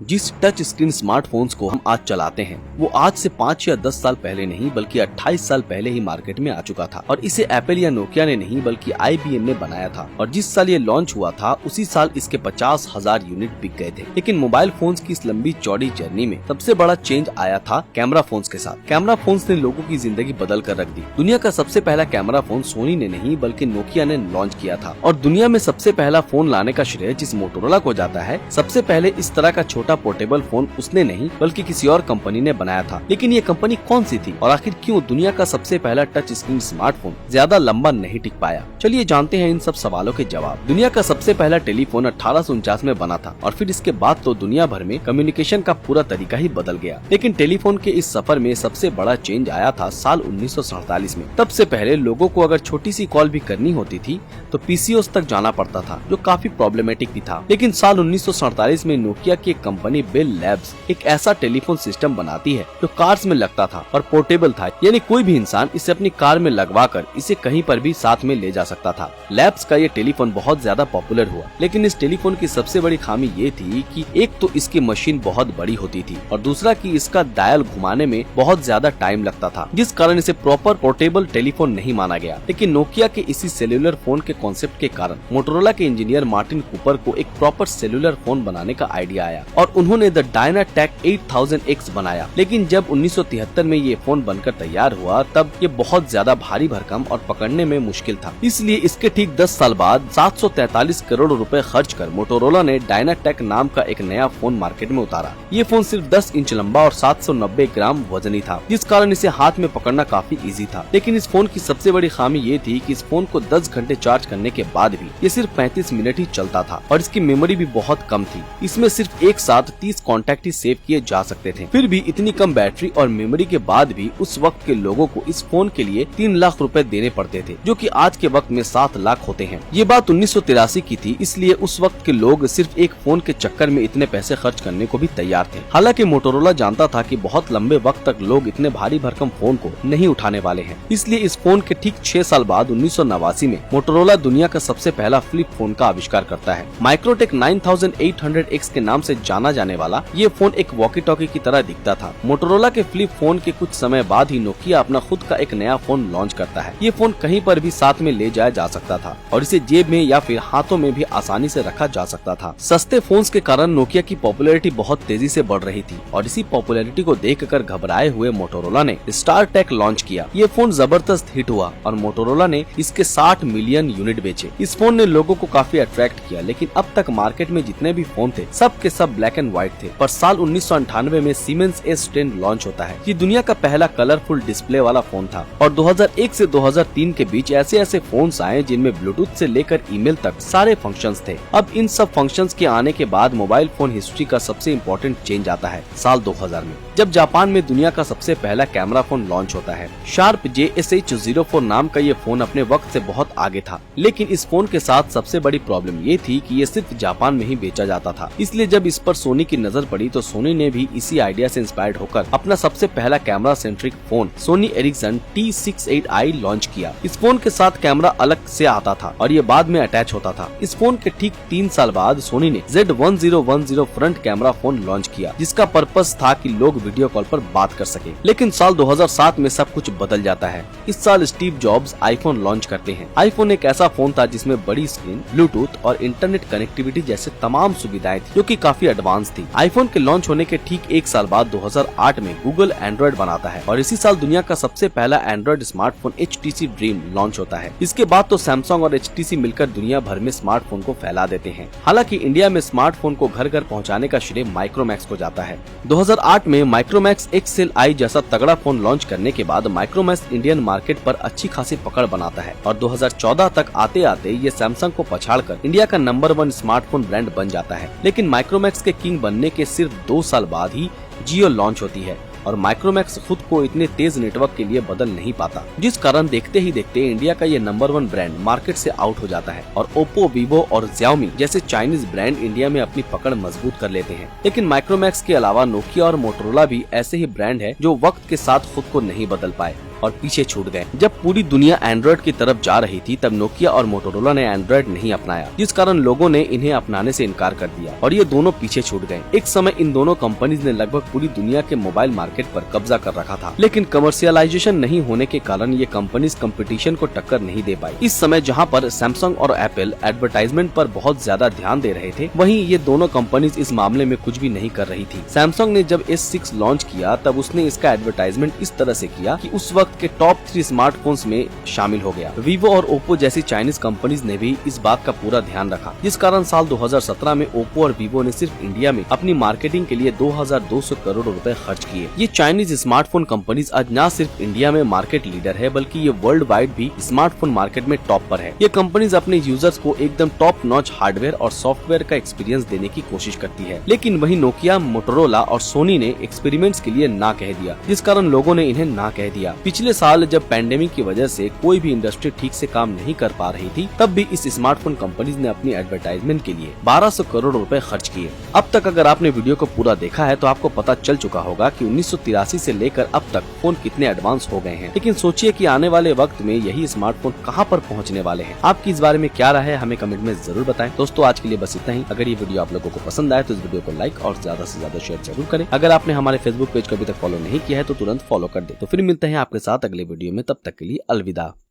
जिस touch screen smartphones को हम आज चलाते हैं वो आज से 5 या 10 साल पहले नहीं बल्कि 28 साल पहले ही मार्केट में आ चुका था और इसे एप्पल या नोकिया ने नहीं बल्कि IBM ने बनाया था और जिस साल ये लॉन्च हुआ था उसी साल इसके 50,000 यूनिट बिक गए थे। लेकिन मोबाइल फोन्स की इस लंबी चौड़ी जर्नी में सबसे बड़ा चेंज आया था कैमरा फोन्स के साथ। कैमरा फोन्स ने लोगों की जिंदगी बदल कर रख दी। दुनिया का सबसे पहला कैमरा फोन सोनी ने नहीं बल्कि नोकिया ने लॉन्च किया था और दुनिया में सबसे पहला फोन लाने का श्रेय जिस मोटोरोला को जाता है। सबसे पहले इस तरह का छोटा पोर्टेबल फोन उसने नहीं बल्कि किसी और कंपनी ने बनाया था। लेकिन ये कंपनी कौन सी थी और आखिर क्यों दुनिया का सबसे पहला टच स्क्रीन स्मार्टफोन ज्यादा लंबा नहीं टिक पाया? चलिए जानते हैं इन सब सवालों के जवाब। दुनिया का सबसे पहला टेलीफोन 1849 में बना था और फिर इसके बाद तो दुनिया भर में कम्युनिकेशन का पूरा तरीका ही बदल गया। लेकिन टेलीफोन के इस सफर में सबसे बड़ा चेंज आया था साल 1947 में। तब से पहले लोगों को अगर छोटी सी कॉल भी करनी होती थी तो PCOS तक जाना पड़ता था जो काफी प्रॉब्लमेटिक भी था। लेकिन साल 1947 में नोकिया की एक कंपनी बेल लैब्स एक ऐसा टेलीफोन सिस्टम बनाती है जो कार्स में लगता था और पोर्टेबल था, यानी कोई भी इंसान इसे अपनी कार में लगवाकर इसे कहीं पर भी साथ में ले जा सकता था। लैब्स का ये टेलीफोन बहुत ज्यादा पॉपुलर हुआ। लेकिन इस टेलीफोन की सबसे बड़ी खामी ये थी कि एक तो इसकी मशीन बहुत बड़ी होती थी और दूसरा कि इसका डायल घुमाने में बहुत ज्यादा टाइम लगता था, जिस कारण इसे प्रॉपर पोर्टेबल टेलीफोन नहीं माना गया। लेकिन नोकिया के इसी सेल्यूलर फोन के कॉन्सेप्ट के कारण मोटोरोला के इंजीनियर मार्टिन कूपर को एक प्रॉपर सेल्यूलर फोन बनाने का आइडिया आया और उन्होंने द डायनाटेक 8000X बनाया। लेकिन जब 1973 में ये फोन बनकर तैयार हुआ तब ये बहुत ज्यादा भारी भरकम और पकड़ने में मुश्किल था। इसलिए इसके ठीक 10 साल बाद 743 करोड़ रुपए खर्च कर मोटोरोला ने डायनाटेक नाम का एक नया फोन मार्केट में उतारा। ये फोन सिर्फ 10 इंच लंबा और 790 ग्राम वजनी था, जिस कारण इसे हाथ में पकड़ना काफी इजी था। लेकिन इस फोन की सबसे बड़ी खामी ये थी कि इस फोन को 10 घंटे चार्ज करने के बाद भी ये सिर्फ 35 मिनट ही चलता था और इसकी मेमोरी भी बहुत कम थी। इसमें सिर्फ एक साथ 30 कॉन्टैक्ट ही सेव किए जा सकते थे। फिर भी इतनी कम बैटरी और मेमोरी के बाद भी उस वक्त के लोगों को इस फोन के लिए 3 लाख रुपए देने पड़ते थे, जो कि आज के वक्त में 7 लाख होते हैं। ये बात 1983 की थी, इसलिए उस वक्त के लोग सिर्फ एक फोन के चक्कर में इतने पैसे खर्च करने को भी तैयार थे। हालांकि मोटोरोला जानता था कि बहुत लंबे वक्त तक लोग इतने भारी भरकम फोन को नहीं उठाने वाले हैं। इसलिए इस फोन के ठीक 6 साल बाद 1989 में मोटोरोला दुनिया का सबसे पहला फ्लिप फोन का आविष्कार करता है। माइक्रोटेक 9800X के नाम से जाना जाने वाला ये फोन एक वॉकी टॉकी की तरह दिखता था। मोटोरोला के फ्लिप फोन के कुछ समय बाद ही नोकिया अपना खुद का एक नया फोन लॉन्च करता है। ये फोन कहीं पर भी साथ में ले जाया जा सकता था और इसे जेब में या फिर हाथों में भी आसानी से रखा जा सकता था। सस्ते फोन्स के कारण नोकिया की पॉपुलैरिटी बहुत तेजी से बढ़ रही थी और इसी पॉपुलैरिटी को देखकर घबराए हुए मोटोरोला ने स्टारटेक लॉन्च किया। ये फोन जबरदस्त हिट हुआ और मोटोरोला ने इसके 60 मिलियन यूनिट बेचे। इस फोन ने लोगों को काफी अट्रैक्ट किया। लेकिन अब तक मार्केट में जितने भी फोन थे सब के सब ब्लैक एंड व्हाइट थे। पर साल 1998 में सीमेंस S10 लॉन्च होता है। ये दुनिया का पहला कलरफुल डिस्प्ले वाला फोन था और 2001 से 2003 के बीच ऐसे ऐसे फोन्स आए जिनमें ब्लूटूथ से लेकर ईमेल तक सारे फंक्शंस थे। अब इन सब फंक्शंस के आने के बाद मोबाइल फोन हिस्ट्री का सबसे इम्पोर्टेंट चेंज आता है साल 2000 में, जब जापान में दुनिया का सबसे पहला कैमरा फोन लॉन्च होता है। शार्प JSH04 नाम का ये फोन अपने वक्त से बहुत आगे था। लेकिन इस फोन के साथ सबसे बड़ी प्रॉब्लम ये थी कि ये सिर्फ जापान में ही बेचा जाता था। इसलिए जब इस पर सोनी की नजर पड़ी तो सोनी ने भी इसी आइडिया से इंस्पायर्ड होकर अपना सबसे पहला camera centric phone Sony Ericsson T68i launch किया। इस फोन के साथ कैमरा अलग से आता था और ये बाद में अटैच होता था। इस फोन के ठीक 3 साल बाद सोनी ने Z1010 front camera phone launch किया, जिसका पर्पस था कि लोग वीडियो कॉल पर बात कर सके। लेकिन साल 2007 में सब कुछ बदल जाता है। इस साल स्टीव जॉब्स आईफोन लॉन्च करते हैं। आईफोन एक ऐसा फोन था जिसमें बड़ी स्क्रीन, ब्लूटूथ और इंटरनेट कनेक्टिविटी जैसे तमाम सुविधाएं थी, जो कि काफी एडवांस थी। आईफोन के लॉन्च होने के ठीक 1 साल बाद 2008 में गूगल एंड्रॉइड बनाता है और इसी साल दुनिया का सबसे पहला Android smartphone HTC dream launch होता है। इसके बाद तो सैमसंग और HTC मिलकर दुनिया भर में स्मार्टफोन को फैला देते हैं। हालांकि इंडिया में स्मार्टफोन को घर घर पहुंचाने का श्रेय माइक्रोमैक्स को जाता है। 2008 में माइक्रोमैक्स XLi जैसा तगड़ा फोन लॉन्च करने के बाद माइक्रोमैक्स इंडियन मार्केट पर अच्छी खासी पकड़ बनाता है और 2014 तक आते आते ये सैमसंग को पछाड़कर इंडिया का नंबर 1 स्मार्टफोन ब्रांड बन जाता है। लेकिन माइक्रोमैक्स के किंग बनने के सिर्फ 2 साल बाद ही जियो लॉन्च होती है और माइक्रोमैक्स खुद को इतने तेज नेटवर्क के लिए बदल नहीं पाता, जिस कारण देखते ही देखते इंडिया का ये नंबर 1 ब्रांड मार्केट से आउट हो जाता है और ओप्पो, वीवो और Xiaomi जैसे चाइनीज ब्रांड इंडिया में अपनी पकड़ मजबूत कर लेते हैं। लेकिन माइक्रोमैक्स के अलावा नोकिया और मोटोरोला भी ऐसे ही ब्रांड है जो वक्त के साथ खुद को नहीं बदल पाए। और पीछे छूट गए। जब पूरी दुनिया एंड्रॉइड की तरफ जा रही थी तब नोकिया और मोटोरोला ने एंड्रॉइड नहीं अपनाया, जिस कारण लोगों ने इन्हें अपनाने से इनकार कर दिया और ये दोनों पीछे छूट गए। एक समय इन दोनों कंपनीज ने लगभग पूरी दुनिया के मोबाइल मार्केट पर कब्जा कर रखा था, लेकिन कमर्शियलाइजेशन नहीं होने के कारण ये कंपनीज कंपटीशन को टक्कर नहीं दे पाई। इस समय जहां पर सैमसंग और एप्पल एडवर्टाइजमेंट पर बहुत ज्यादा ध्यान दे रहे थे, वहीं ये दोनों कंपनीज इस मामले में कुछ भी नहीं कर रही थी। सैमसंग ने जब S6 लॉन्च किया तब उसने इसका एडवर्टाइजमेंट इस तरह से किया कि उस वक्त के टॉप 3 स्मार्टफोन्स में शामिल हो गया। वीवो और ओप्पो जैसी चाइनीज कंपनीज ने भी इस बात का पूरा ध्यान रखा, जिस कारण साल 2017 में ओप्पो और वीवो ने सिर्फ इंडिया में अपनी मार्केटिंग के लिए 2200 करोड़ रुपए खर्च किए। ये चाइनीज स्मार्टफोन कंपनीज आज न सिर्फ इंडिया में मार्केट लीडर है, बल्कि ये वर्ल्ड वाइड भी स्मार्टफोन मार्केट में टॉप पर है। ये कंपनीज अपने यूजर्स को एकदम टॉप नॉच हार्डवेयर और सॉफ्टवेयर का एक्सपीरियंस देने की कोशिश करती है, लेकिन वहीं नोकिया, मोटोरोला और सोनी ने एक्सपेरिमेंट्स के लिए ना कह दिया, जिस कारण लोगों ने इन्हें ना कह दिया। पिछले साल जब पैंडेमिक की वजह से कोई भी इंडस्ट्री ठीक से काम नहीं कर पा रही थी, तब भी इस स्मार्टफोन कंपनीज ने अपनी एडवर्टाइजमेंट के लिए 1200 करोड़ रुपए खर्च किए। अब तक अगर आपने वीडियो को पूरा देखा है तो आपको पता चल चुका होगा कि 1983 से लेकर अब तक फोन कितने एडवांस हो गए हैं, लेकिन सोचिए कि आने वाले वक्त में यही स्मार्टफोन कहां पर पहुंचने वाले हैं। आपकी इस बारे में क्या राय है, हमें कमेंट में जरूर बताएं। दोस्तों आज के लिए बस इतना ही। अगर ये वीडियो आप लोगों को पसंद आए तो इस वीडियो को लाइक और ज्यादा से ज्यादा शेयर जरूर करें। अगर आपने हमारे फेसबुक पेज को अभी तक फॉलो नहीं किया है तो तुरंत फॉलो कर दे। तो फिर मिलते हैं आपके साथ अगले वीडियो में, तब तक के लिए अलविदा।